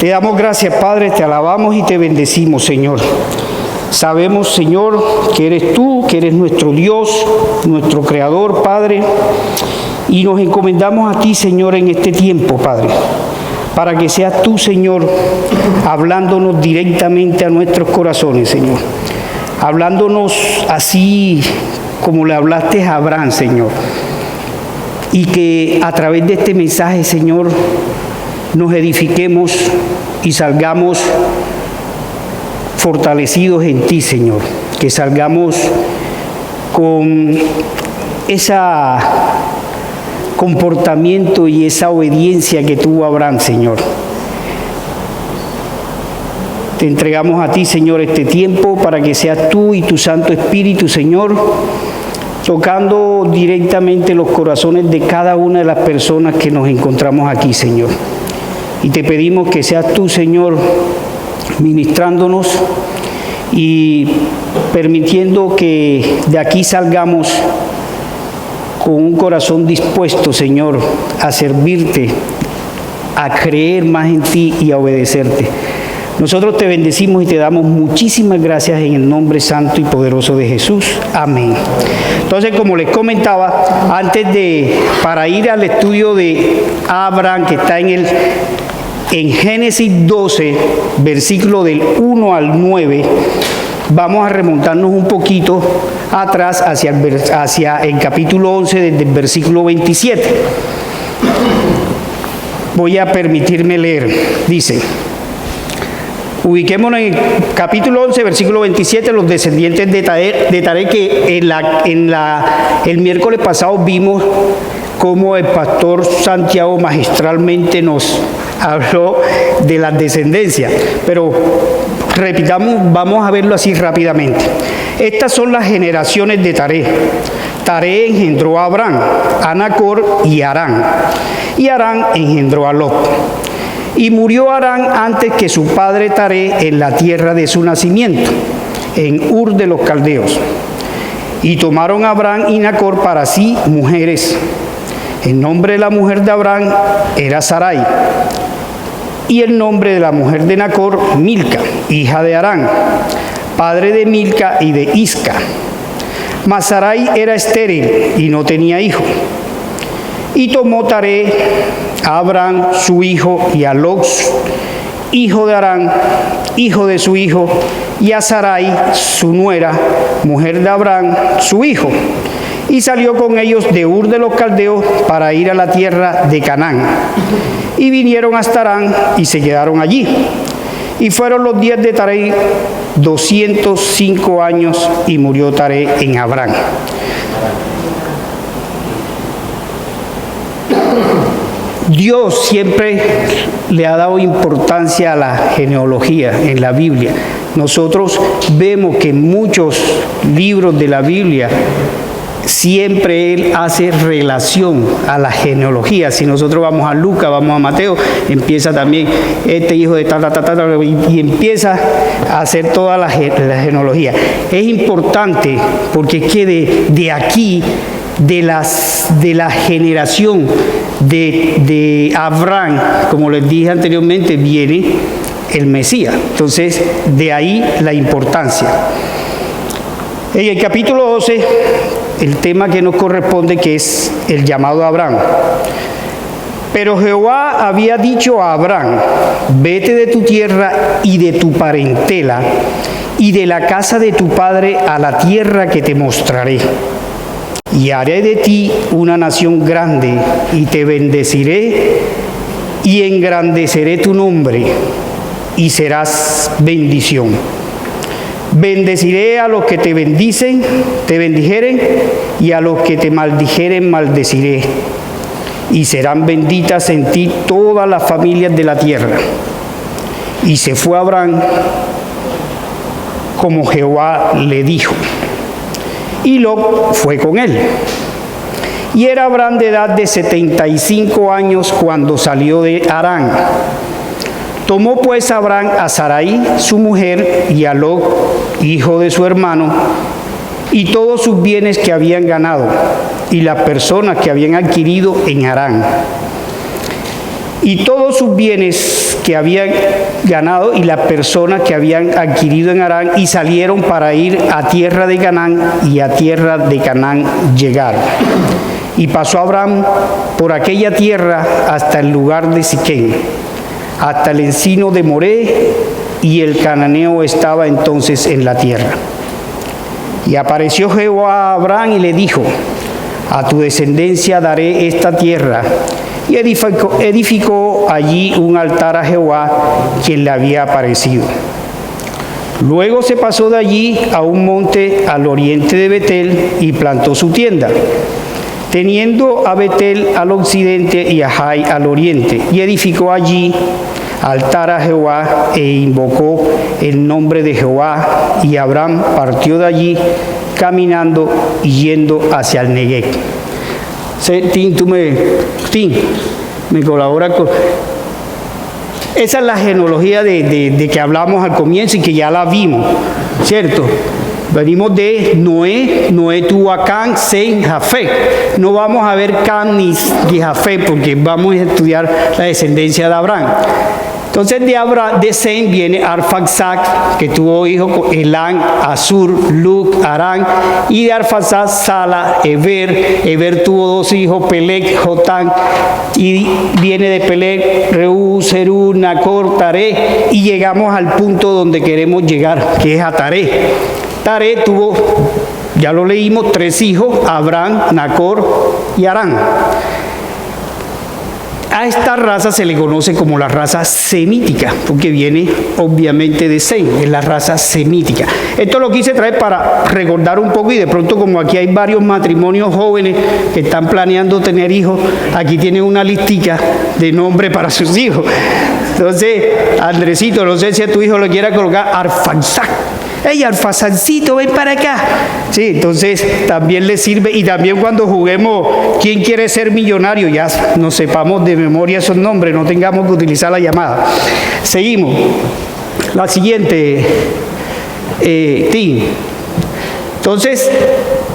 Te damos gracias, Padre, te alabamos y te bendecimos, Señor. Sabemos, Señor, que eres tú, que eres nuestro Dios, nuestro Creador, Padre, y nos encomendamos a ti, Señor, en este tiempo, Padre, para que seas tú, Señor, hablándonos directamente a nuestros corazones, Señor, hablándonos así como le hablaste a Abraham, Señor, y que a través de este mensaje, Señor, nos edifiquemos y salgamos fortalecidos en ti, Señor, que salgamos con ese comportamiento y esa obediencia que tuvo Abraham, Señor. Te entregamos a ti, Señor, este tiempo para que seas tú y tu Santo Espíritu, Señor, tocando directamente los corazones de cada una de las personas que nos encontramos aquí, Señor. Y te pedimos que seas tú, Señor, ministrándonos y permitiendo que de aquí salgamos con un corazón dispuesto, Señor, a servirte, a creer más en ti y a obedecerte. Nosotros te bendecimos y te damos muchísimas gracias en el nombre santo y poderoso de Jesús. Amén. Entonces, como les comentaba, para ir al estudio de Abraham, que está en Génesis 12, versículo del 1 al 9, vamos a remontarnos un poquito atrás hacia el capítulo 11, desde el versículo 27. Voy a permitirme leer. Dice: ubiquémonos en el capítulo 11, versículo 27, los descendientes de Taré, que el miércoles pasado vimos cómo el pastor Santiago magistralmente nos habló de las descendencias, pero repitamos, vamos a verlo así rápidamente. Estas son las generaciones de Taré. Taré engendró a Abraham, a Nacor y a Harán, y Harán engendró a Lot. Y murió Harán antes que su padre Taré en la tierra de su nacimiento, en Ur de los Caldeos. Y tomaron a Abraham y Nacor para sí mujeres. El nombre de la mujer de Abraham era Sarai, y el nombre de la mujer de Nacor, Milca, hija de Harán, padre de Milca y de Isca. Mas Sarai era estéril y no tenía hijo. Y tomó Taré a Abraham su hijo, y a Lot, hijo de Harán, hijo de su hijo, y a Sarai su nuera, mujer de Abraham, su hijo. Y salió con ellos de Ur de los Caldeos para ir a la tierra de Canaán. Y vinieron hasta Harán y se quedaron allí. Y fueron los días de Taré 205 años, y murió Taré en Abraham. Dios siempre le ha dado importancia a la genealogía en la Biblia. Nosotros vemos que en muchos libros de la Biblia siempre Él hace relación a la genealogía. Si nosotros vamos a Lucas, vamos a Mateo, empieza también este hijo de y empieza a hacer toda la genealogía. Es importante porque es que de aquí, de la generación de Abraham, como les dije anteriormente, viene el Mesías. Entonces, de ahí la importancia. En el capítulo 12, el tema que nos corresponde, que es el llamado a Abraham. Pero Jehová había dicho a Abraham: vete de tu tierra y de tu parentela y de la casa de tu padre a la tierra que te mostraré. Y haré de ti una nación grande, y te bendeciré, y engrandeceré tu nombre, y serás bendición. Bendeciré a los que te bendijeren, y a los que te maldijeren maldeciré. Y serán benditas en ti todas las familias de la tierra. Y se fue Abraham como Jehová le dijo. Y Lot fue con él. Y era Abraham de edad de 75 años cuando salió de Harán. Tomó pues Abraham a Sarai, su mujer, y a Lot, hijo de su hermano, y todos sus bienes que habían ganado, y las personas que habían adquirido en Harán. Y todos sus bienes que habían ganado y las personas que habían adquirido en Harán, y salieron para ir a tierra de Canaán, y a tierra de Canaán llegaron. Y pasó Abraham por aquella tierra hasta el lugar de Siquem, hasta el encino de Moré, y el cananeo estaba entonces en la tierra. Y apareció Jehová a Abraham y le dijo: a tu descendencia daré esta tierra. Y edificó allí un altar a Jehová, quien le había aparecido. Luego se pasó de allí a un monte al oriente de Betel y plantó su tienda, teniendo a Betel al occidente y a Jai al oriente, y edificó allí altar a Jehová e invocó el nombre de Jehová. Y Abraham partió de allí caminando y yendo hacia el Neguev. Tim, me colabora con... Esa es la genealogía de que hablamos al comienzo y que ya la vimos, ¿cierto? Venimos de Noé tuvo a Can, Sem, Jafet. No vamos a ver Can ni Jafet porque vamos a estudiar la descendencia de Abraham. Entonces de Sem viene Arfaxad, que tuvo hijos con Elán, Asur, Lud, Arán, y de Arfaxad Sala, Eber. Eber tuvo 2 hijos, Peleg, Jotán, y viene de Peleg Reú, Serú, Nacor, Taré, y llegamos al punto donde queremos llegar, que es a Taré. Taré tuvo, ya lo leímos, 3 hijos, Abraham, Nacor y Arán. A esta raza se le conoce como la raza semítica, porque viene obviamente de Sem, es la raza semítica. Esto lo quise traer para recordar un poco, y de pronto, como aquí hay varios matrimonios jóvenes que están planeando tener hijos, aquí tienen una listica de nombre para sus hijos. Entonces, Andresito, no sé si a tu hijo le quiera colocar Arfaxad. ¡Ey, Arfaxadcito, ven para acá! Sí, entonces también le sirve. Y también cuando juguemos ¿Quién quiere ser millonario? Ya nos sepamos de memoria esos nombres, no tengamos que utilizar la llamada. Seguimos. La siguiente, Tim. Entonces,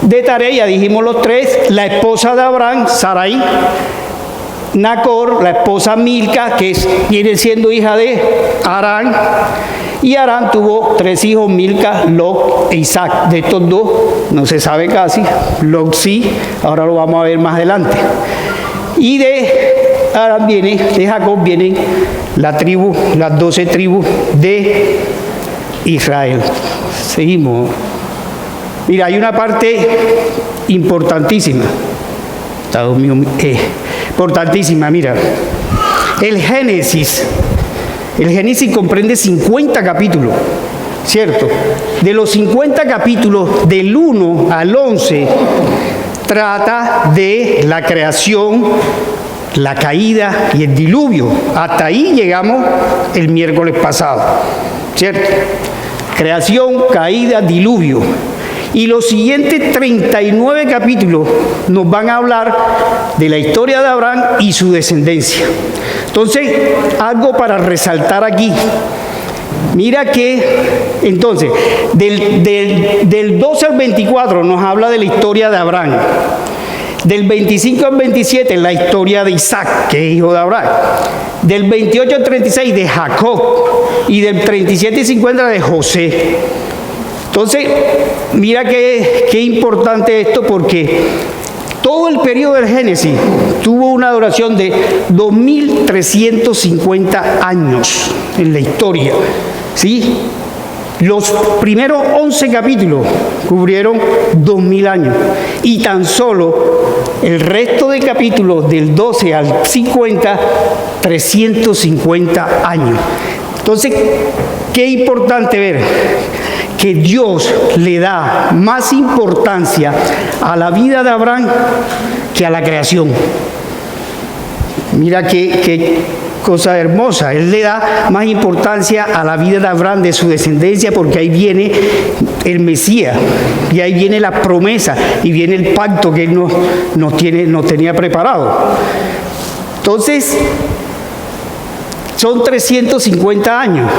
de Taré ya dijimos los 3. La esposa de Abraham, Sarai. Nacor, la esposa Milca, que viene siendo hija de Arán. Y Arán tuvo 3 hijos, Milca, Lot e Isaac. De estos 2 no se sabe casi, Lot sí, ahora lo vamos a ver más adelante. Y de Arán de Jacob vienen las 12 tribus de Israel. Seguimos. Mira, hay una parte importantísima. Importantísima, mira. El Génesis comprende 50 capítulos, ¿cierto? De los 50 capítulos, del 1 al 11, trata de la creación, la caída y el diluvio. Hasta ahí llegamos el miércoles pasado, ¿cierto? Creación, caída, diluvio. Y los siguientes 39 capítulos nos van a hablar de la historia de Abraham y su descendencia. Entonces, algo para resaltar aquí. Mira que, entonces, del 12 al 24 nos habla de la historia de Abraham. Del 25 al 27, la historia de Isaac, que es hijo de Abraham. Del 28 al 36, de Jacob. Y del 37 y 50, de José. Entonces, mira qué importante esto, porque todo el periodo del Génesis tuvo una duración de 2350 años en la historia, ¿sí? Los primeros 11 capítulos cubrieron 2000 años, y tan solo el resto de capítulos del 12 al 50, 350 años. Entonces, qué importante ver que Dios le da más importancia a la vida de Abraham que a la creación. Mira qué cosa hermosa. Él le da más importancia a la vida de Abraham, de su descendencia, porque ahí viene el Mesías, y ahí viene la promesa, y viene el pacto que Él nos tenía preparado. Entonces, son 350 años.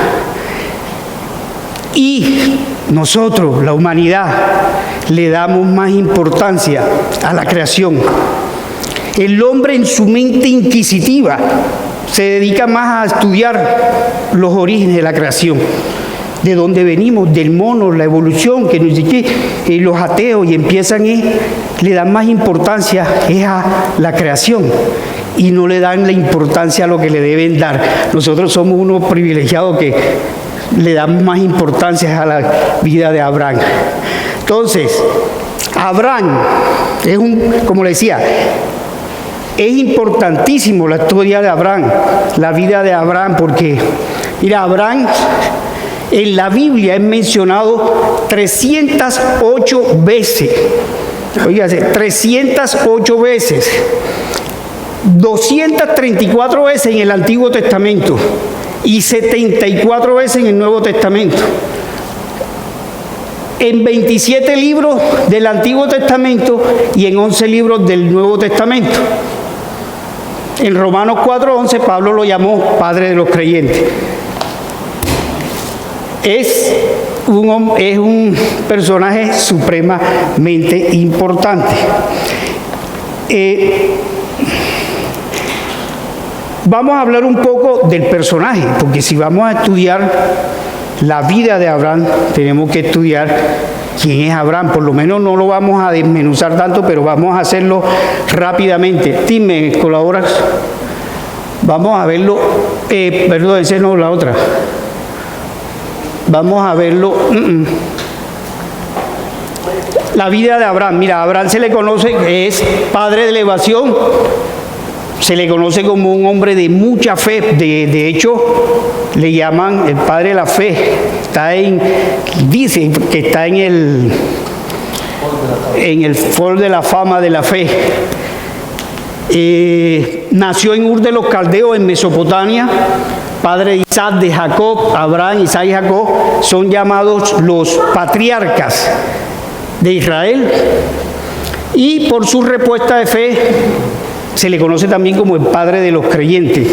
Y nosotros, la humanidad, le damos más importancia a la creación. El hombre, en su mente inquisitiva, se dedica más a estudiar los orígenes de la creación, de dónde venimos, del mono, la evolución, que no sé qué, los ateos, y empiezan le dan más importancia a la creación y no le dan la importancia a lo que le deben dar. Nosotros somos unos privilegiados que le damos más importancia a la vida de Abraham. Entonces, Abraham es como le decía, es importantísimo la historia de Abraham, la vida de Abraham, porque, mira, Abraham en la Biblia es mencionado 308 veces. Oígase, 308 veces. 234 veces en el Antiguo Testamento y 74 veces en el Nuevo Testamento. En 27 libros del Antiguo Testamento y en 11 libros del Nuevo Testamento. En Romanos 4:11 Pablo lo llamó Padre de los creyentes. Es un personaje supremamente importante. Vamos a hablar un poco del personaje, porque si vamos a estudiar la vida de Abraham, tenemos que estudiar quién es Abraham. Por lo menos no lo vamos a desmenuzar tanto, pero vamos a hacerlo rápidamente. Tim, ¿me colaboras? Vamos a verlo. Perdón, esa no, la otra. Vamos a verlo. La vida de Abraham. Mira, a Abraham se le conoce que es padre de elevación. Se le conoce como un hombre de mucha fe. De hecho, le llaman el padre de la fe. Dice que está en el Hall de la Fama de la Fe. Nació en Ur de los Caldeos, en Mesopotamia. Padre de Isaac, de Jacob. Abraham, Isaac y Jacob son llamados los patriarcas de Israel. Y por su respuesta de fe se le conoce también como el padre de los creyentes.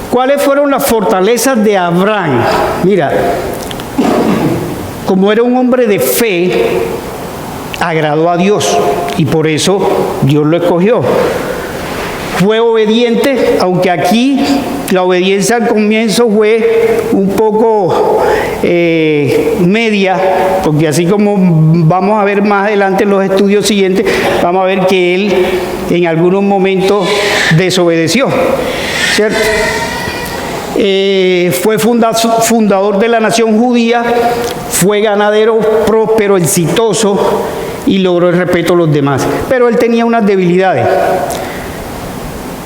¿Cuáles fueron las fortalezas de Abraham? Mira, como era un hombre de fe, agradó a Dios y por eso Dios lo escogió. Fue obediente, aunque aquí la obediencia al comienzo fue un poco media, porque así como vamos a ver más adelante en los estudios siguientes, vamos a ver que él en algunos momentos desobedeció, ¿cierto? Fue fundador de la nación judía, fue ganadero próspero, exitoso y logró el respeto de los demás. Pero él tenía unas debilidades.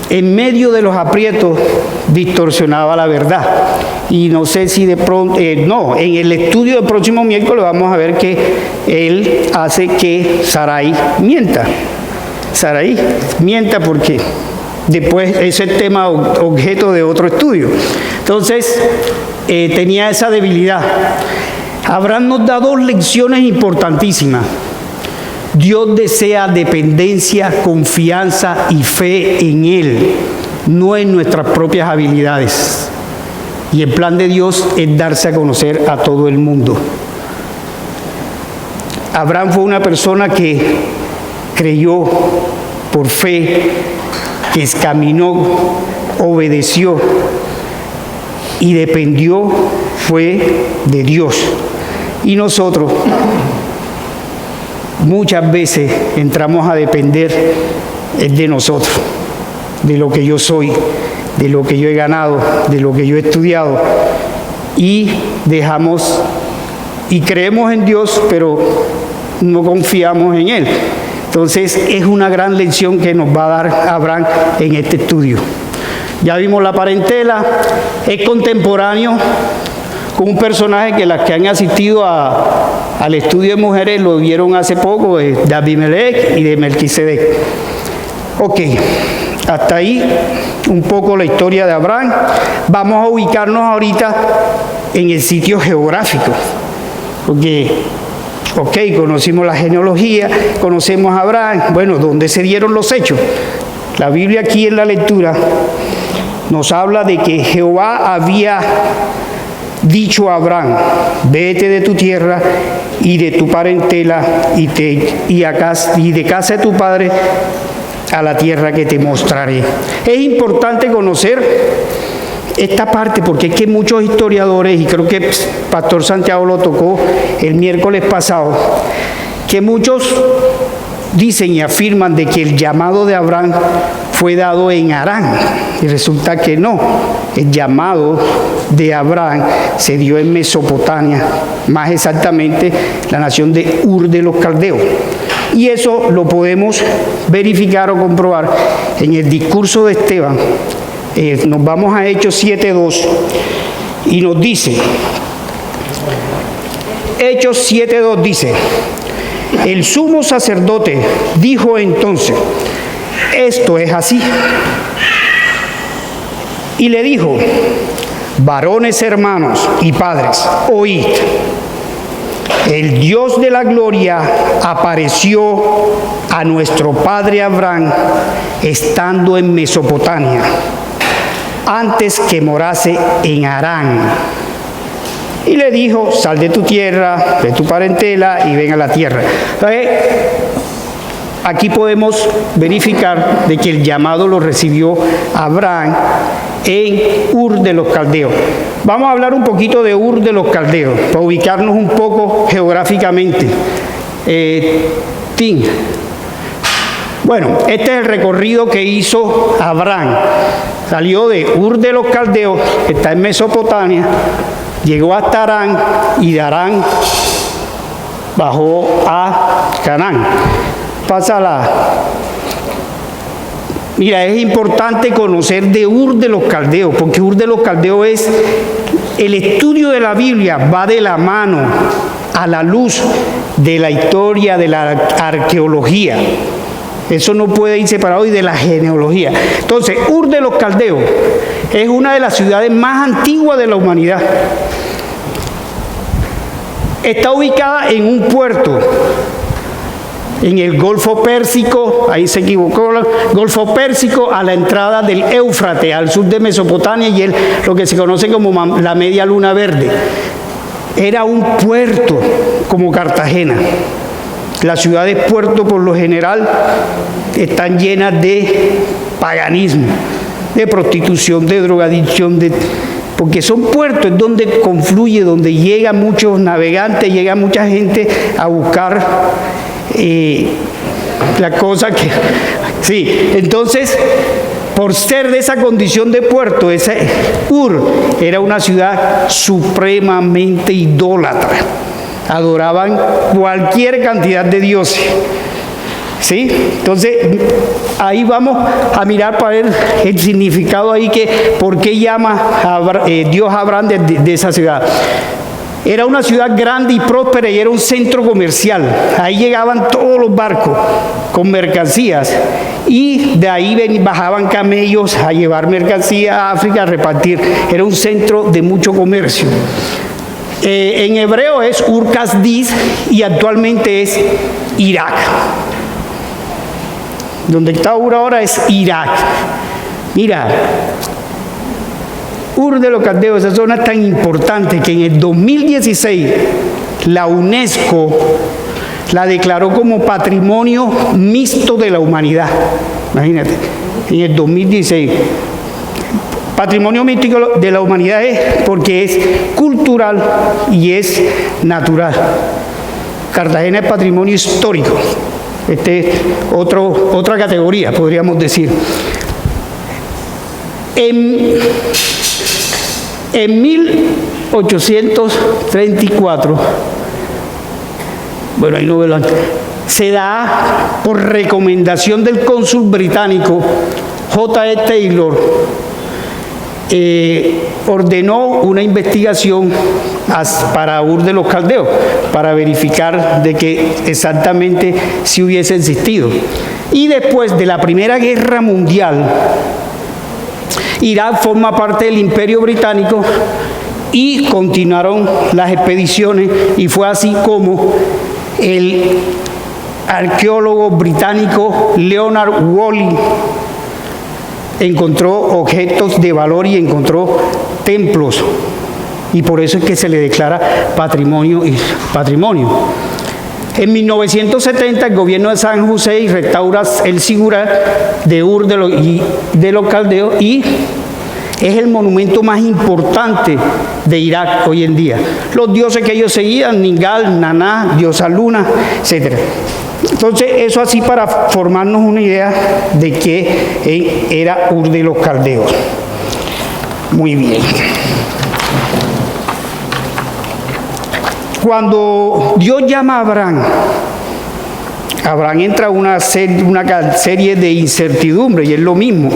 En medio de los aprietos distorsionaba la verdad. Y no sé si de pronto, no, en el estudio del próximo miércoles vamos a ver que él hace que Sarai mienta. Sarai mienta porque después ese es tema objeto de otro estudio. Entonces, tenía esa debilidad. Abraham nos da dos lecciones importantísimas. Dios desea dependencia, confianza y fe en Él, no en nuestras propias habilidades. Y el plan de Dios es darse a conocer a todo el mundo. Abraham fue una persona que creyó por fe, que caminó, obedeció y dependió fue de Dios. Y nosotros muchas veces entramos a depender de nosotros, de lo que yo soy, de lo que yo he ganado, de lo que yo he estudiado, y dejamos y creemos en Dios, pero no confiamos en Él. Entonces es una gran lección que nos va a dar Abraham en este estudio. Ya vimos la parentela, es contemporáneo con un personaje que las que han asistido al estudio de mujeres lo vieron hace poco, de Abimelech y de Melquisedec. Ok, hasta ahí un poco la historia de Abraham. Vamos a ubicarnos ahorita en el sitio geográfico, porque, ok, conocimos la genealogía, conocemos a Abraham, bueno, ¿dónde se dieron los hechos? La Biblia aquí en la lectura nos habla de que Jehová había dicho a Abraham: vete de tu tierra y de tu parentela y de casa de tu padre a la tierra que te mostraré. Es importante conocer esta parte porque es que muchos historiadores, y creo que Pastor Santiago lo tocó el miércoles pasado, que muchos dicen y afirman de que el llamado de Abraham fue dado en Harán, y resulta que no. El llamado de Abraham se dio en Mesopotamia, más exactamente la nación de Ur de los Caldeos. Y eso lo podemos verificar o comprobar en el discurso de Esteban. Nos vamos a Hechos 7:2 y nos dice, Hechos 7:2 dice: el sumo sacerdote dijo entonces, esto es así. Y le dijo, varones hermanos y padres, oíd. El Dios de la gloria apareció a nuestro padre Abraham estando en Mesopotamia, antes que morase en Harán. Y le dijo, sal de tu tierra, de tu parentela y ven a la tierra. Entonces, aquí podemos verificar de que el llamado lo recibió Abraham en Ur de los Caldeos. Vamos a hablar un poquito de Ur de los Caldeos, para ubicarnos un poco geográficamente. Bueno, este es el recorrido que hizo Abraham. Salió de Ur de los Caldeos, que está en Mesopotamia, llegó hasta Harán y de Harán bajó a Canaán. Mira, es importante conocer de Ur de los Caldeos, porque Ur de los Caldeos es el estudio de la Biblia, va de la mano a la luz de la historia, de la arqueología. Eso no puede ir separado y de la genealogía. Entonces, Ur de los Caldeos es una de las ciudades más antiguas de la humanidad. Está ubicada en un puerto, en el Golfo Pérsico, ahí se equivocó, Golfo Pérsico, a la entrada del Éufrates, al sur de Mesopotamia, y lo que se conoce como la Media Luna Verde. Era un puerto como Cartagena. Las ciudades puerto por lo general están llenas de paganismo, de prostitución, de drogadicción, porque son puertos, es donde confluye, donde llegan muchos navegantes, llega mucha gente a buscar la cosa que... Sí, entonces, por ser de esa condición de puerto, ese Ur era una ciudad supremamente idólatra. Adoraban cualquier cantidad de dioses. ¿Sí? Entonces, ahí vamos a mirar para ver el significado ahí, por qué llama Dios a Abraham de esa ciudad. Era una ciudad grande y próspera y era un centro comercial. Ahí llegaban todos los barcos con mercancías y de ahí bajaban camellos a llevar mercancía a África a repartir. Era un centro de mucho comercio. En hebreo es Ur-Kasdis y actualmente es Irak. Donde está Ur ahora es Irak. Mira, Ur de los Caldeos, esa zona es tan importante que en el 2016 la UNESCO la declaró como Patrimonio Mixto de la Humanidad. Imagínate, en el 2016. Patrimonio místico de la humanidad es porque es cultural y es natural. Cartagena es patrimonio histórico. Este es otra categoría, podríamos decir. En 1834, bueno, ahí no veo se da por recomendación del cónsul británico J.E. Taylor, ordenó una investigación para Ur de los Caldeos, para verificar de que exactamente si hubiese existido. Y después de la Primera Guerra Mundial, Irak forma parte del Imperio Británico y continuaron las expediciones, y fue así como el arqueólogo británico Leonard Woolley encontró objetos de valor y encontró templos, y por eso es que se le declara patrimonio. En 1970 el gobierno de San José restaura el Sigurá de Ur de los Caldeos y es el monumento más importante de Irak hoy en día. Los dioses que ellos seguían, Ningal, Naná, diosa Luna, etc. Entonces, eso así para formarnos una idea de qué era Ur de los Caldeos. Muy bien. Cuando Dios llama a Abraham, Abraham entra a una serie de incertidumbres y es lo mismo.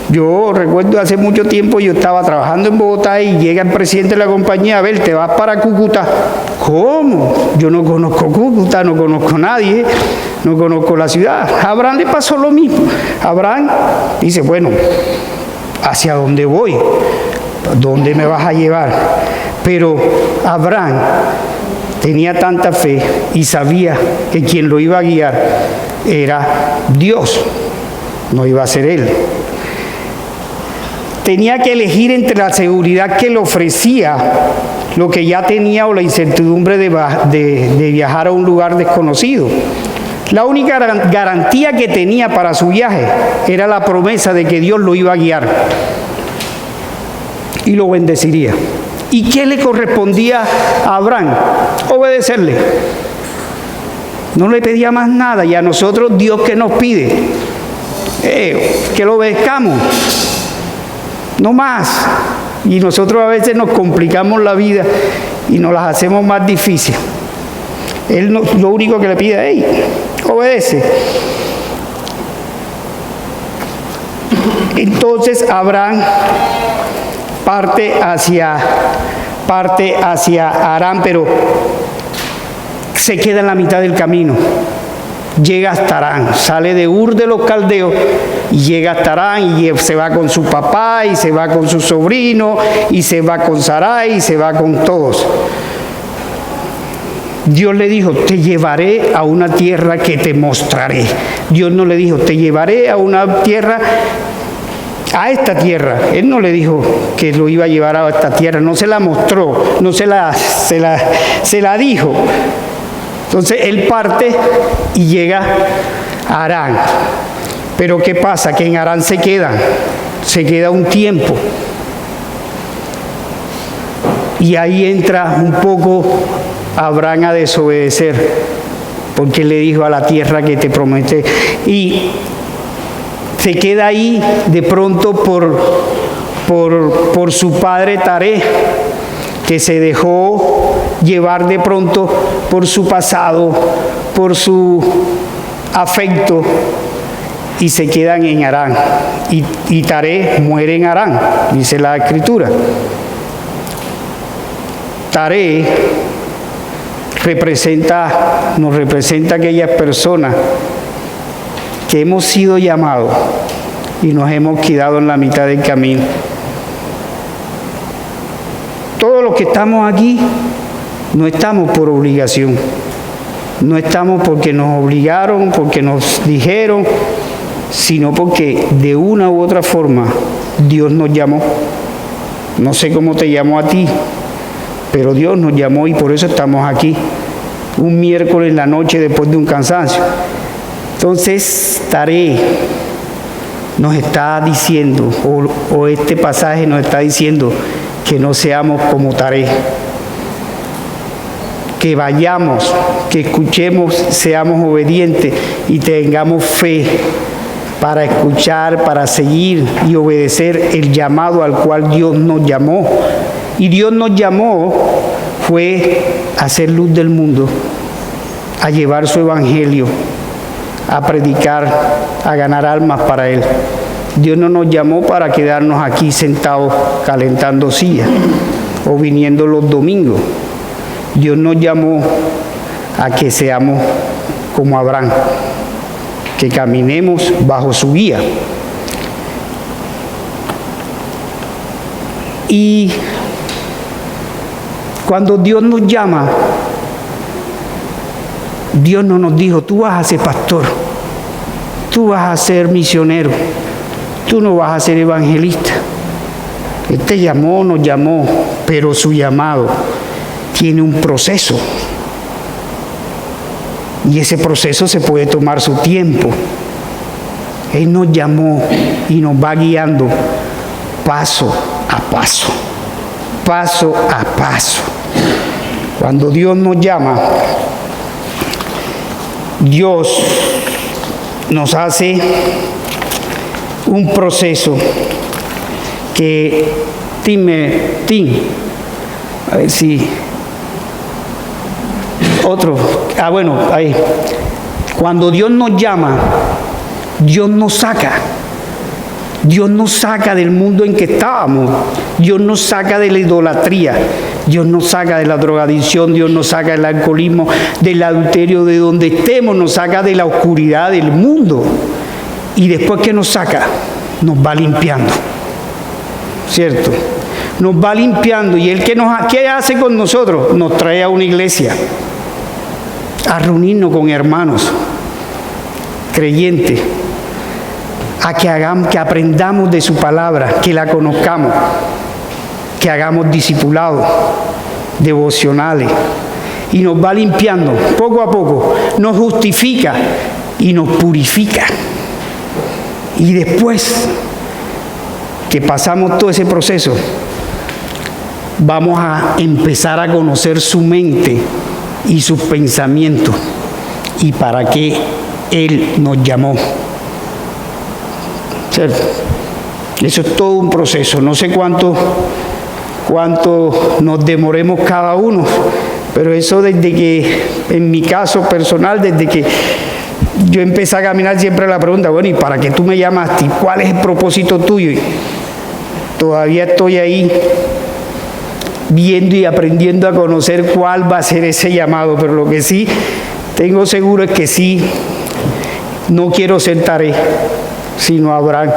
Yo recuerdo hace mucho tiempo yo estaba trabajando en Bogotá y llega el presidente de la compañía, a ver, te vas para Cúcuta. ¿Cómo? Yo no conozco Cúcuta, no conozco a nadie, no conozco la ciudad. A Abraham le pasó lo mismo. Abraham dice, bueno, ¿hacia dónde voy? ¿Dónde me vas a llevar? Pero Abraham tenía tanta fe y sabía que quien lo iba a guiar era Dios, no iba a ser él. Tenía que elegir entre la seguridad que le ofrecía lo que ya tenía o la incertidumbre de viajar a un lugar desconocido. La única garantía que tenía para su viaje era la promesa de que Dios lo iba a guiar y lo bendeciría. ¿Y qué le correspondía a Abraham? Obedecerle. No le pedía más nada. Y a nosotros, Dios, ¿qué nos pide? Que lo obedezcamos. No más. Y nosotros a veces nos complicamos la vida y nos las hacemos más difíciles. Él lo único que le pide es, obedece. Entonces Abraham parte hacia Harán, pero se queda en la mitad del camino. Llega hasta Harán, sale de Ur de los Caldeos y llega hasta Harán y se va con su papá y se va con su sobrino y se va con Sarai y se va con todos. Dios le dijo, te llevaré a una tierra que te mostraré. Dios no le dijo, te llevaré a una tierra, a esta tierra. Él no le dijo que lo iba a llevar a esta tierra, no se la mostró, no se la dijo. Entonces él parte y llega a Harán. Pero ¿qué pasa? Que en Harán se queda un tiempo. Y ahí entra un poco Abraham a desobedecer, porque le dijo a la tierra que te promete. Y se queda ahí de pronto por su padre Taré, que se dejó llevar de pronto por su pasado, por su afecto, y se quedan en Harán. Y Taré muere en Harán, dice la Escritura. Taré nos representa a aquellas personas que hemos sido llamados y nos hemos quedado en la mitad del camino. Todos los que estamos aquí no estamos por obligación, no estamos porque nos obligaron, porque nos dijeron, sino porque de una u otra forma Dios nos llamó. No sé cómo te llamó a ti, pero Dios nos llamó y por eso estamos aquí, un miércoles en la noche después de un cansancio. Entonces, Taré nos está diciendo, o este pasaje nos está diciendo, que no seamos como Taré, que vayamos, que escuchemos, seamos obedientes y tengamos fe para escuchar, para seguir y obedecer el llamado al cual Dios nos llamó. Y Dios nos llamó fue a hacer luz del mundo, a llevar su evangelio, a predicar, a ganar almas para Él. Dios no nos llamó para quedarnos aquí sentados calentando sillas o viniendo los domingos. Dios nos llamó a que seamos como Abraham, que caminemos bajo su guía. Y cuando Dios nos llama, Dios no nos dijo, tú vas a ser pastor, tú vas a ser misionero, tú no vas a ser evangelista. Él te llamó, nos llamó, pero su llamado tiene un proceso. Y ese proceso se puede tomar su tiempo. Él nos llamó y nos va guiando paso a paso, paso a paso. Cuando Dios nos llama, Dios nos hace un proceso que, a ver si, ahí. Cuando Dios nos llama, Dios nos saca. Dios nos saca del mundo en que estábamos. Dios nos saca de la idolatría. Dios nos saca de la drogadicción. Dios nos saca del alcoholismo, del adulterio, de donde estemos. Nos saca de la oscuridad del mundo. Y después que nos saca, nos va limpiando. ¿Cierto? Nos va limpiando. ¿Y Él qué hace con nosotros? Nos trae a una iglesia, a reunirnos con hermanos creyentes, a que aprendamos de su palabra, que la conozcamos, que hagamos discipulados, devocionales, y nos va limpiando poco a poco, nos justifica y nos purifica. Y después que pasamos todo ese proceso, vamos a empezar a conocer su mente y sus pensamientos y para qué Él nos llamó. ¿Cierto? Eso es todo un proceso. No sé cuánto nos demoremos cada uno, pero eso desde que, en mi caso personal, desde que yo empecé a caminar, siempre la pregunta, bueno, ¿y para qué tú me llamaste? ¿Cuál es el propósito tuyo? Y todavía estoy ahí viendo y aprendiendo a conocer cuál va a ser ese llamado, pero lo que sí tengo seguro es que sí, no quiero ser Taré, sino Abraham,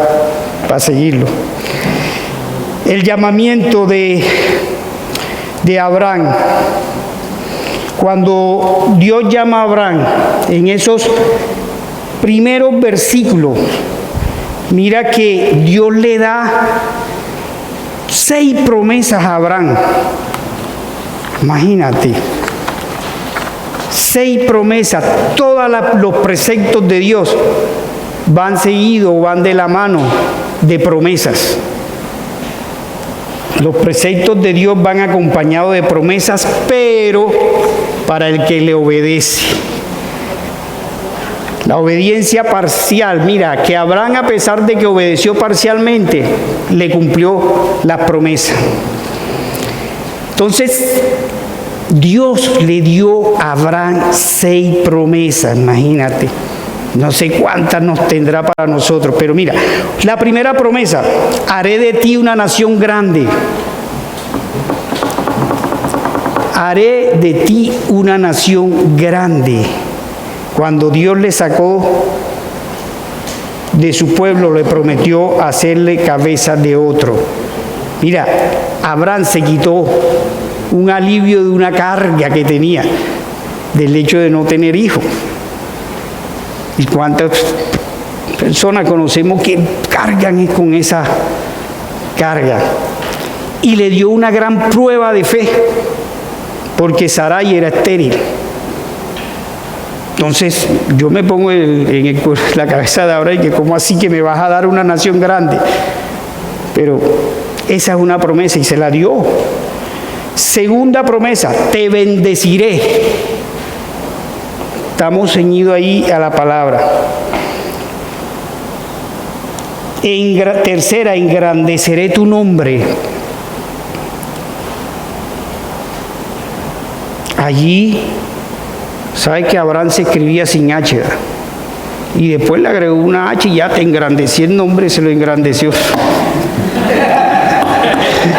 para seguirlo. El llamamiento de Abraham, cuando Dios llama a Abraham, en esos primeros versículos, mira que Dios le da 6 promesas a Abraham. Imagínate, 6 promesas, todos los preceptos de Dios van seguidos, van de la mano de promesas. Los preceptos de Dios van acompañados de promesas, pero para el que le obedece. La obediencia parcial, mira, que Abraham, a pesar de que obedeció parcialmente, le cumplió las promesas. Entonces, Dios le dio a Abraham 6 promesas, imagínate. No sé cuántas nos tendrá para nosotros, pero mira, la primera promesa: haré de ti una nación grande. Haré de ti una nación grande. Cuando Dios le sacó de su pueblo, le prometió hacerle cabeza de otro. Mira, Abraham se quitó un alivio de una carga que tenía, del hecho de no tener hijos. ¿Y cuántas personas conocemos que cargan con esa carga? Y le dio una gran prueba de fe, porque Sarai era estéril. Entonces yo me pongo en la cabeza de Abraham, que ¿cómo así que me vas a dar una nación grande? Pero esa es una promesa y se la dio. Segunda promesa: te bendeciré. Estamos ceñidos ahí a la palabra. Tercera: engrandeceré tu nombre. Allí, ¿sabes que Abraham se escribía sin H? ¿Verdad? Y después le agregó una H y ya te engrandeció el nombre, se lo engrandeció.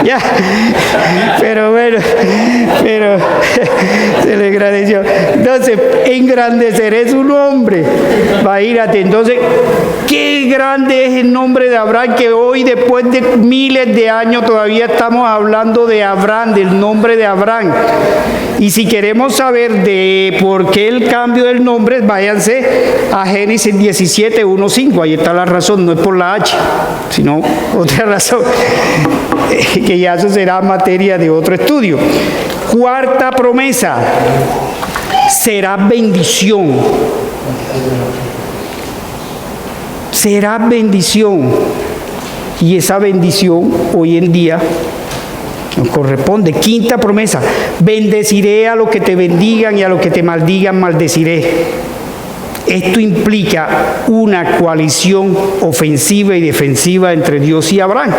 Ya, pero bueno, se le agradeció. Entonces, engrandeceré su nombre. Imagínate, entonces, qué grande es el nombre de Abraham, que hoy, después de miles de años, todavía estamos hablando de Abraham, del nombre de Abraham. Y si queremos saber de por qué el cambio del nombre, váyanse a Génesis 17, 1, 5. Ahí está la razón, no es por la H, sino otra razón, que ya eso será materia de otro estudio. Cuarta promesa: serás bendición. Serás bendición. Y esa bendición hoy en día nos corresponde. Quinta promesa: bendeciré a los que te bendigan y a los que te maldigan maldeciré. Esto implica una coalición ofensiva y defensiva entre Dios y Abraham,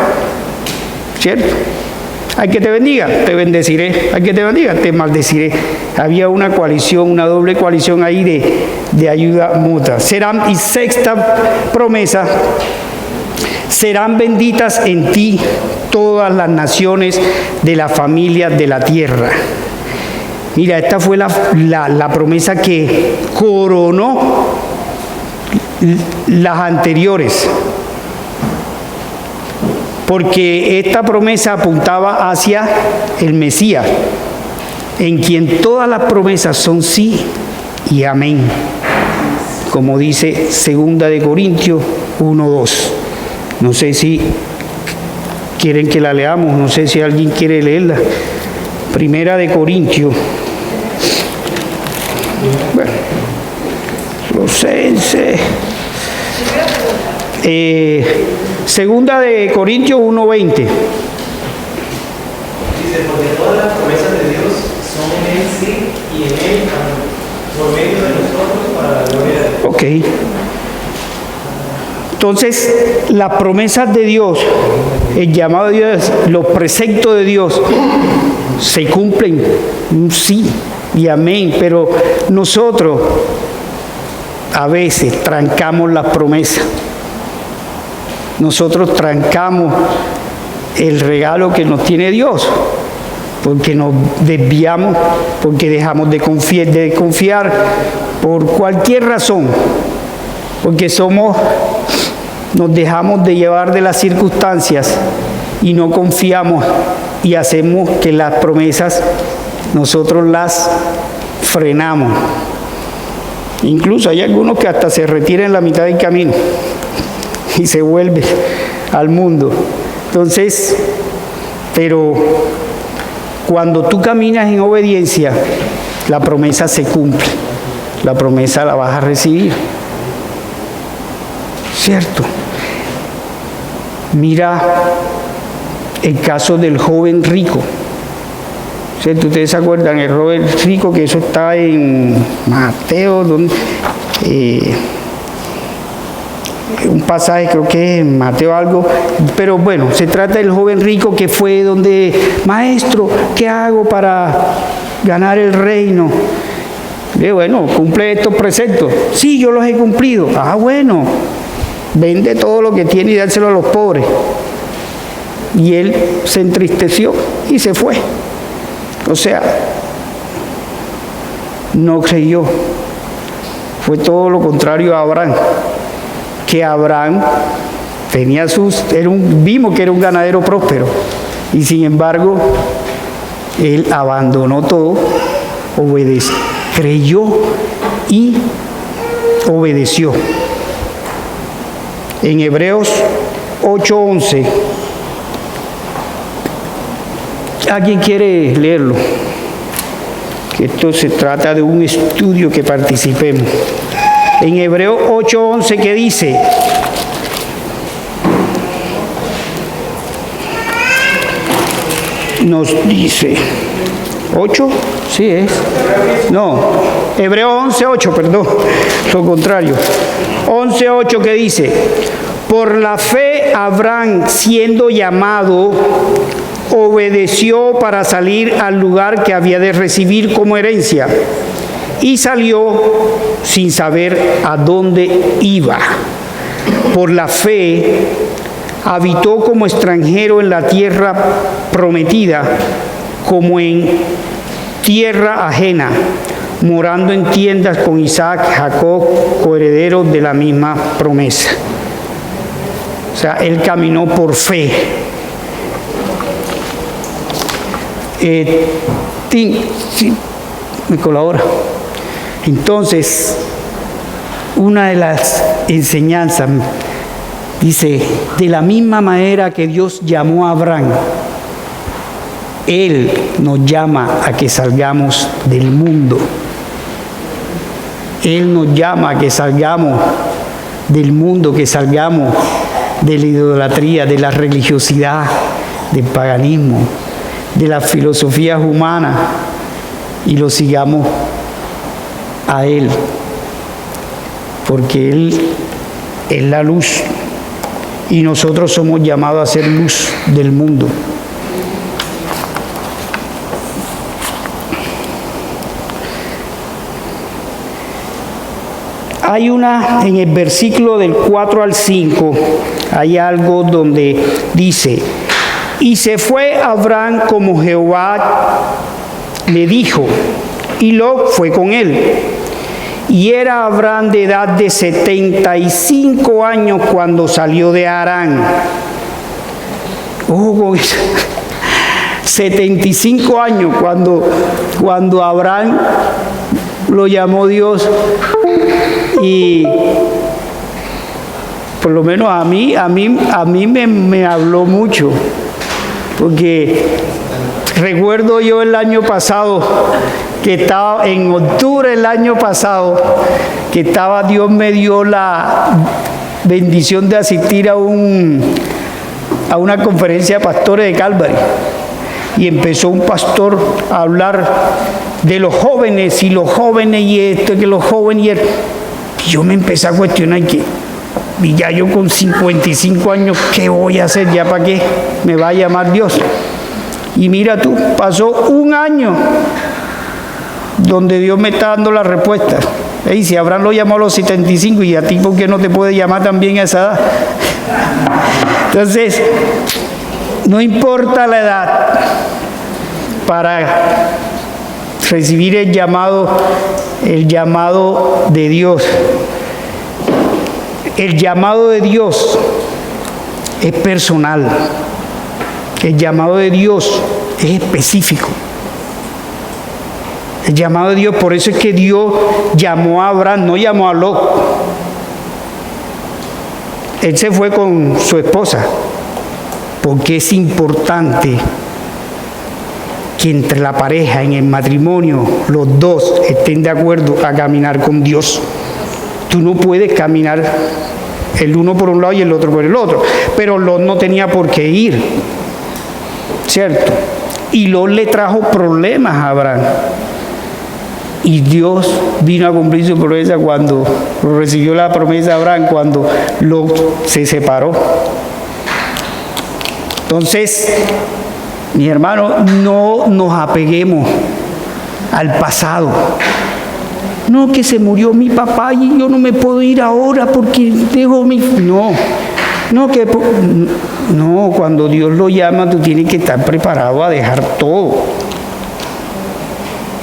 ¿cierto? Hay que te bendiga, te bendeciré. Hay que te bendiga, te maldeciré. Había una coalición, una doble coalición ahí de ayuda mutua. Y sexta promesa: serán benditas en ti todas las naciones de la familia de la tierra. Mira, esta fue la promesa que coronó las anteriores, porque esta promesa apuntaba hacia el Mesías, en quien todas las promesas son sí y amén, como dice 2 Corintios 1:2. No sé si quieren que la leamos, no sé si alguien quiere leerla. 1 Corintios. Bueno, Colosenses. 2 Corintios 1:20. Dice, porque todas las promesas de Dios son en sí y en Él, por medio de nosotros, para la gloria de Dios. Ok. Entonces, las promesas de Dios, el llamado de Dios, los preceptos de Dios, se cumplen, sí y amén, pero nosotros a veces trancamos las promesas. Nosotros trancamos el regalo que nos tiene Dios, porque nos desviamos, porque dejamos de confiar por cualquier razón, porque nos dejamos de llevar de las circunstancias y no confiamos y hacemos que las promesas nosotros las frenamos. Incluso hay algunos que hasta se retiran en la mitad del camino y se vuelven al mundo. Entonces, pero cuando tú caminas en obediencia, la promesa se cumple, la promesa la vas a recibir, ¿cierto? Mira el caso del joven rico, ¿cierto? Ustedes se acuerdan, el joven rico, que eso está en Mateo, un pasaje, creo que es en Mateo algo, pero bueno, se trata del joven rico que fue donde: maestro, ¿qué hago para ganar el reino? Bueno, cumple estos preceptos. Sí, yo los he cumplido. Ah, bueno, vende todo lo que tiene y dárselo a los pobres. Y él se entristeció y se fue. O sea, no creyó. Fue todo lo contrario a Abraham. Que Abraham tenía vimos que era un ganadero próspero. Y sin embargo, él abandonó todo, creyó y obedeció. En Hebreos 8:11. ¿Alguien quiere leerlo? Que esto se trata de un estudio que participemos. En Hebreos 8:11, ¿qué dice? Nos dice, ¿8? Sí es. No, Hebreos 11:8, perdón, lo contrario. 11:8, ¿qué dice? Por la fe Abraham, siendo llamado, obedeció para salir al lugar que había de recibir como herencia, y salió sin saber a dónde iba. Por la fe habitó como extranjero en la tierra prometida, como en tierra ajena, morando en tiendas con Isaac, Jacob, coherederos de la misma promesa. O sea, él caminó por fe. Sí, me colabora. Entonces, una de las enseñanzas dice: de la misma manera que Dios llamó a Abraham, Él nos llama a que salgamos del mundo Él nos llama a que salgamos del mundo, que salgamos de la idolatría, de la religiosidad, del paganismo, de las filosofías humanas y lo sigamos a Él, porque Él es la luz y nosotros somos llamados a ser luz del mundo. Hay en el versículo del 4 al 5, hay algo donde dice: y se fue Abraham como Jehová le dijo, y Lot fue con él. Y era Abraham de edad de 75 años cuando salió de Harán. 75 años cuando Abraham lo llamó Dios. Y por lo menos a mí me habló mucho, porque recuerdo yo el año pasado, que estaba en octubre del año pasado, Dios me dio la bendición de asistir a una conferencia de pastores de Calvary. Y empezó un pastor a hablar de los jóvenes y esto, que los jóvenes. Y yo me empecé a cuestionar y ya yo con 55 años, ¿qué voy a hacer? ¿Ya para qué me va a llamar Dios? Y mira tú, pasó un año donde Dios me está dando la respuesta. Y si Abraham lo llamó a los 75, y a ti, ¿por qué no te puede llamar también a esa edad? Entonces, no importa la edad para recibir el llamado de Dios. El llamado de Dios es personal. El llamado de Dios es específico. El llamado de Dios, por eso es que Dios llamó a Abraham, no llamó a Lot. Él se fue con su esposa, porque es importante que entre la pareja, en el matrimonio, los dos estén de acuerdo a caminar con Dios. Tú no puedes caminar el uno por un lado y el otro por el otro. Pero Lot no tenía por qué ir, ¿cierto? Y Lot le trajo problemas a Abraham. Y Dios vino a cumplir su promesa cuando recibió la promesa de Abraham, cuando Lot se separó. Entonces, mis hermanos, no nos apeguemos al pasado. No, que se murió mi papá y yo no me puedo ir ahora porque dejo mi... No, cuando Dios lo llama, tú tienes que estar preparado a dejar todo.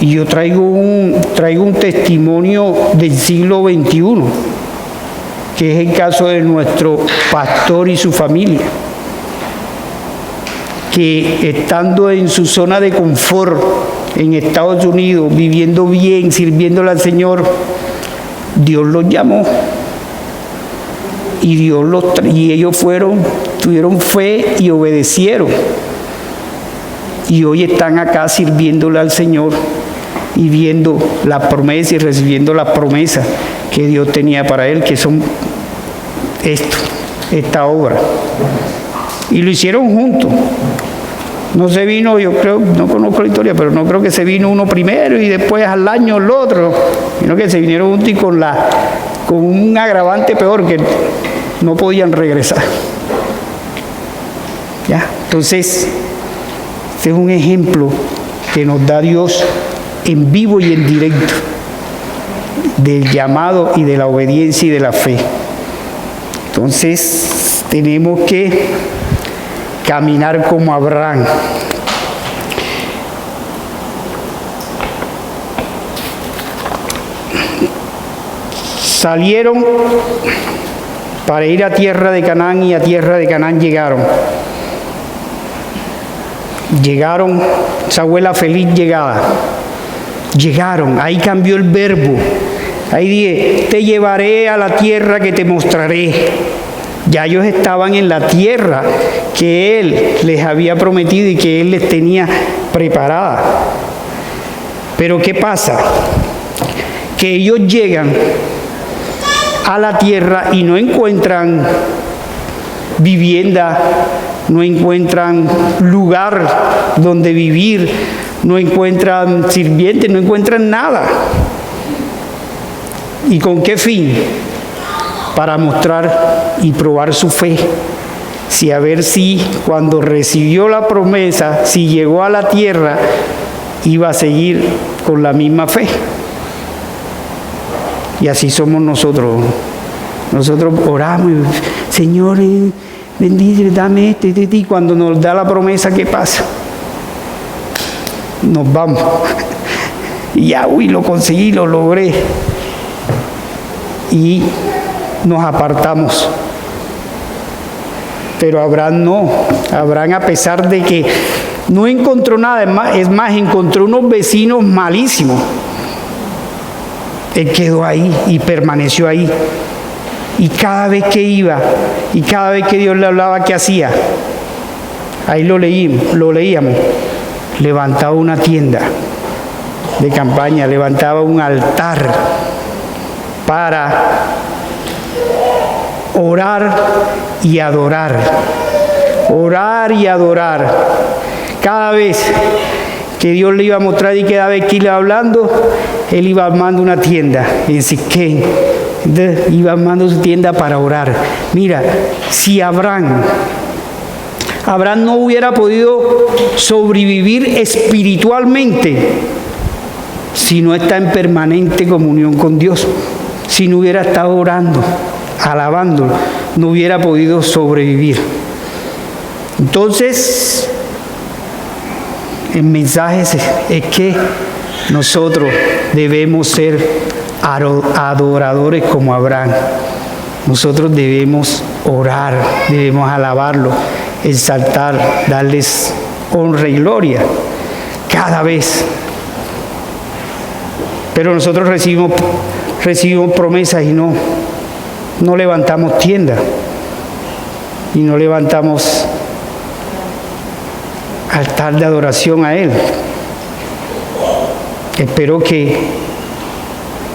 Y yo traigo un testimonio del siglo XXI, que es el caso de nuestro pastor y su familia, que estando en su zona de confort en Estados Unidos, viviendo bien, sirviéndole al Señor, Dios los llamó. Y ellos tuvieron fe y obedecieron. Y hoy están acá sirviéndole al Señor y viendo la promesa y recibiendo la promesa que Dios tenía para él, que son esta obra. Y lo hicieron juntos. No se vino, yo creo, no conozco la historia, pero no creo que se vino uno primero y después al año el otro, sino que se vinieron juntos y con un agravante peor, que no podían regresar. ¿Ya? Entonces, este es un ejemplo que nos da Dios en vivo y en directo del llamado y de la obediencia y de la fe. Entonces, tenemos que caminar como Abraham. Salieron para ir a tierra de Canaán y a tierra de Canaán llegaron. Esa abuela feliz llegada. Llegaron, ahí cambió el verbo. Ahí dije, te llevaré a la tierra que te mostraré. Ya ellos estaban en la tierra que Él les había prometido y que Él les tenía preparada. Pero ¿qué pasa? que ellos llegan a la tierra y no encuentran vivienda, no encuentran lugar donde vivir, no encuentran sirvientes, no encuentran nada. ¿Y con qué fin? Para mostrar y probar su fe. Si a ver si cuando recibió la promesa, si llegó a la tierra, iba a seguir con la misma fe. Y así somos nosotros. Nosotros oramos, Señor, bendice, dame esto, y cuando nos da la promesa, ¿qué pasa? Nos vamos. Y ya, lo conseguí, lo logré. Y nos apartamos. Pero Abraham no. Abraham, a pesar de que no encontró nada, es más, encontró unos vecinos malísimos. Él quedó ahí y permaneció ahí. Y cada vez que iba, y cada vez que Dios le hablaba, ¿qué hacía? Ahí lo leíamos. Levantaba una tienda de campaña, levantaba un altar para orar y adorar. Orar y adorar. Cada vez que Dios le iba a mostrar y cada vez que iba hablando, él iba armando una tienda en Siquén. Entonces, iba armando su tienda para orar. Mira, si Abraham no hubiera podido sobrevivir espiritualmente si no está en permanente comunión con Dios, si no hubiera estado orando, alabándolo, no hubiera podido sobrevivir. Entonces, el mensaje es que nosotros debemos ser adoradores como Abraham. Nosotros debemos orar, debemos alabarlo, exaltar, darles honra y gloria cada vez. Pero nosotros recibimos promesas y no levantamos tienda y no levantamos altar de adoración a Él. Espero que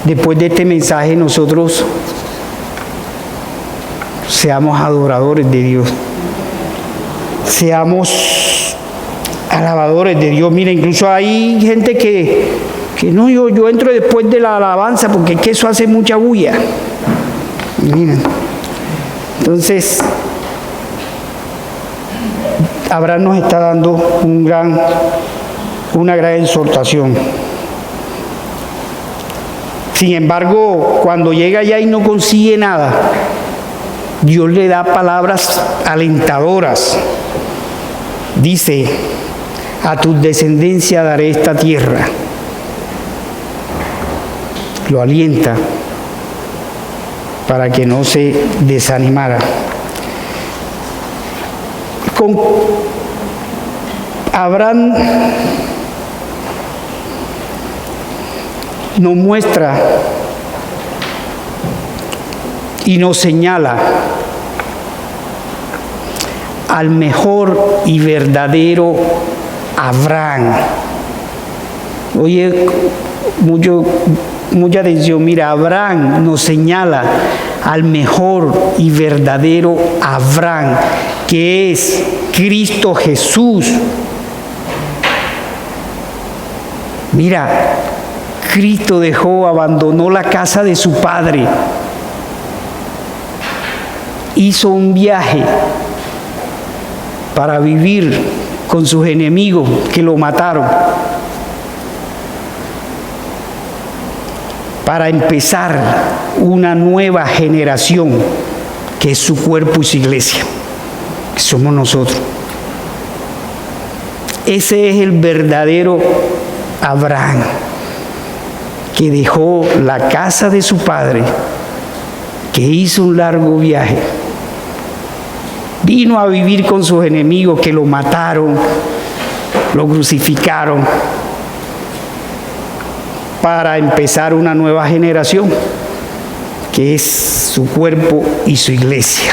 después de este mensaje nosotros seamos adoradores de Dios, seamos alabadores de Dios. Mira, incluso hay gente que no, yo entro después de la alabanza porque es que eso hace mucha bulla. Mira, entonces Abraham nos está dando una gran exhortación. Sin embargo, cuando llega allá y no consigue nada, Dios le da palabras alentadoras. Dice, a tu descendencia daré esta tierra. Lo alienta para que no se desanimara. Con Abraham nos muestra y nos señala al mejor y verdadero Abraham. Oye, mucha atención, mira, Abraham nos señala al mejor y verdadero Abraham, que es Cristo Jesús. Mira, Cristo abandonó la casa de su padre, hizo un viaje para vivir con sus enemigos que lo mataron, para empezar una nueva generación que es su cuerpo y su iglesia, que somos nosotros. Ese es el verdadero Abraham, que dejó la casa de su padre, que hizo un largo viaje, vino a vivir con sus enemigos que lo mataron, lo crucificaron, para empezar una nueva generación, que es su cuerpo y su iglesia.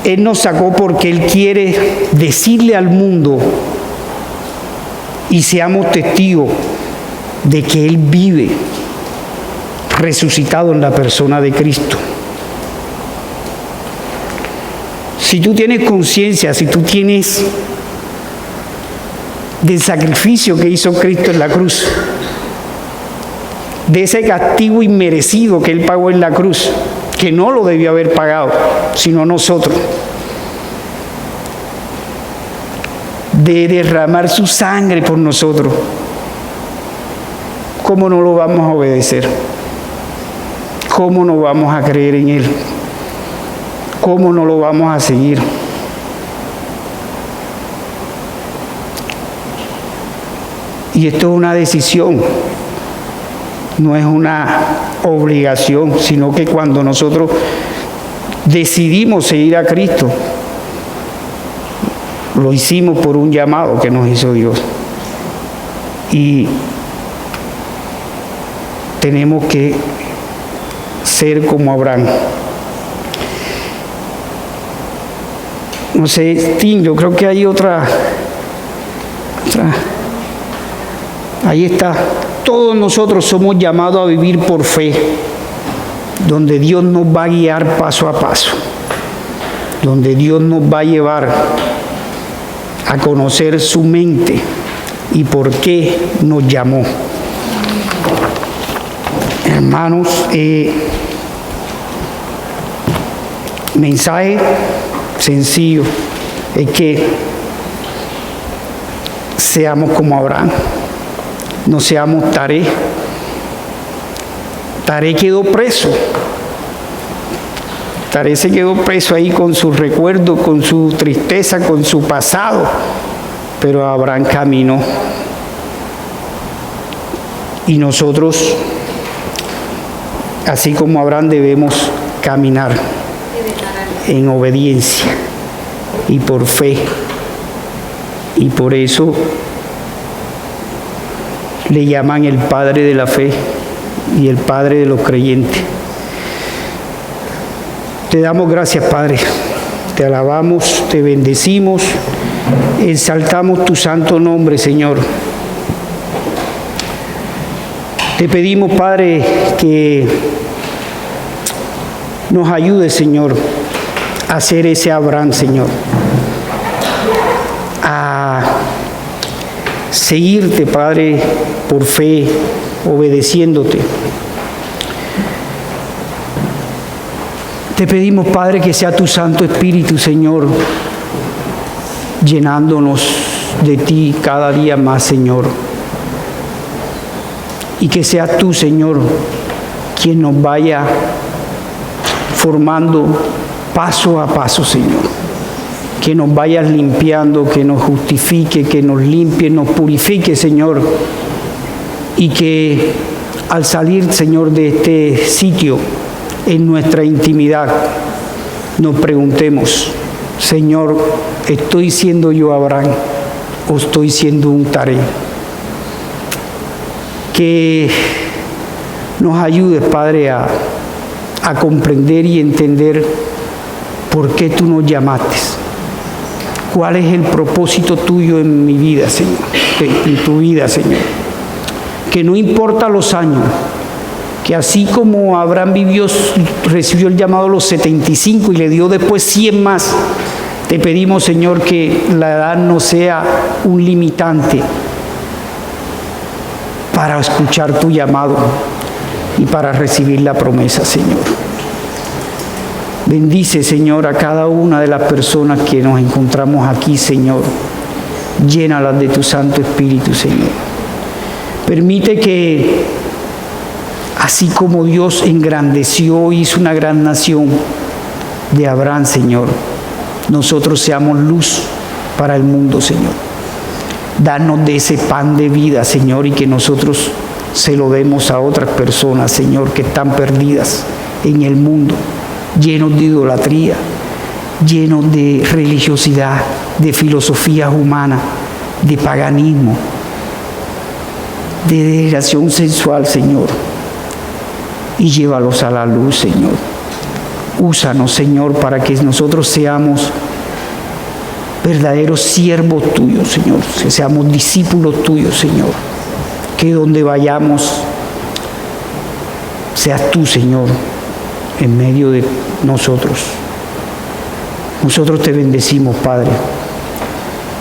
Él nos sacó porque Él quiere decirle al mundo y seamos testigos de que Él vive resucitado en la persona de Cristo. Si tú tienes conciencia, si tú tienes del sacrificio que hizo Cristo en la cruz, de ese castigo inmerecido que Él pagó en la cruz, que no lo debió haber pagado, sino nosotros, de derramar su sangre por nosotros, ¿cómo no lo vamos a obedecer? ¿Cómo no vamos a creer en Él? ¿Cómo no lo vamos a seguir? Y esto es una decisión, no es una obligación, sino que cuando nosotros decidimos seguir a Cristo, lo hicimos por un llamado que nos hizo Dios. Y tenemos que ser como Abraham. No sé, Tim, yo creo que hay otra. Ahí está. Todos nosotros somos llamados a vivir por fe, donde Dios nos va a guiar paso a paso, donde Dios nos va a llevar a conocer su mente y por qué nos llamó. Hermanos, mensaje sencillo es que seamos como Abraham, no seamos Taré. Taré quedó preso. Taré se quedó preso ahí con sus recuerdos, con su tristeza, con su pasado, pero Abraham caminó. Y nosotros, así como Abraham, debemos caminar en obediencia y por fe. Y por eso le llaman el Padre de la fe y el Padre de los creyentes. Te damos gracias, Padre. Te alabamos, te bendecimos, exaltamos tu santo nombre, Señor. Te pedimos, Padre, que nos ayude, Señor, a ser ese Abraham, Señor, a seguirte, Padre, por fe, obedeciéndote. Te pedimos, Padre, que sea tu Santo Espíritu, Señor, llenándonos de ti cada día más, Señor. Y que seas tú, Señor, quien nos vaya formando paso a paso, Señor. Que nos vayas limpiando, que nos justifique, que nos limpie, nos purifique, Señor. Y que al salir, Señor, de este sitio, en nuestra intimidad, nos preguntemos, Señor, ¿estoy siendo yo Abraham o estoy siendo un Taré? Que nos ayudes, Padre, a comprender y entender por qué tú nos llamaste. ¿Cuál es el propósito tuyo en mi vida, Señor? En tu vida, Señor. Que no importa los años, que así como Abraham recibió el llamado a los 75 y le dio después 100 más, te pedimos, Señor, que la edad no sea un limitante para escuchar tu llamado y para recibir la promesa, Señor. Bendice, Señor, a cada una de las personas que nos encontramos aquí, Señor. Llénalas de tu Santo Espíritu, Señor. Permite que, así como Dios engrandeció, hizo una gran nación de Abraham, Señor, nosotros seamos luz para el mundo, Señor. Danos de ese pan de vida, Señor, y que nosotros se lo demos a otras personas, Señor, que están perdidas en el mundo, llenos de idolatría, llenos de religiosidad, de filosofías humanas, de paganismo, de degradación sensual, Señor. Y llévalos a la luz, Señor. Úsanos, Señor, para que nosotros seamos verdaderos siervos tuyos, Señor, que seamos discípulos tuyos, Señor, que donde vayamos, seas tú, Señor, en medio de nosotros. Nosotros te bendecimos, Padre,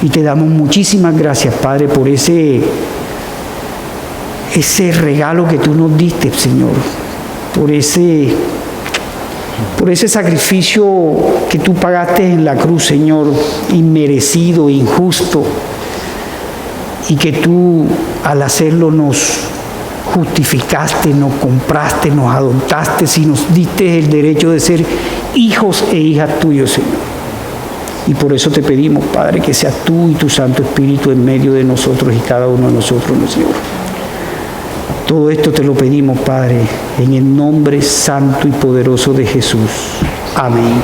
y te damos muchísimas gracias, Padre, por ese regalo que tú nos diste, Señor, por ese sacrificio que tú pagaste en la cruz, Señor, inmerecido, injusto, y que tú al hacerlo nos justificaste, nos compraste, nos adoptaste y nos diste el derecho de ser hijos e hijas tuyos, Señor. Y por eso te pedimos, Padre, que seas tú y tu Santo Espíritu en medio de nosotros y cada uno de nosotros, Señor. Todo esto te lo pedimos, Padre, en el nombre santo y poderoso de Jesús. Amén.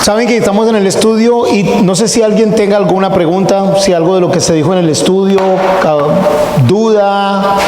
Saben que estamos en el estudio y no sé si alguien tenga alguna pregunta, si algo de lo que se dijo en el estudio, duda,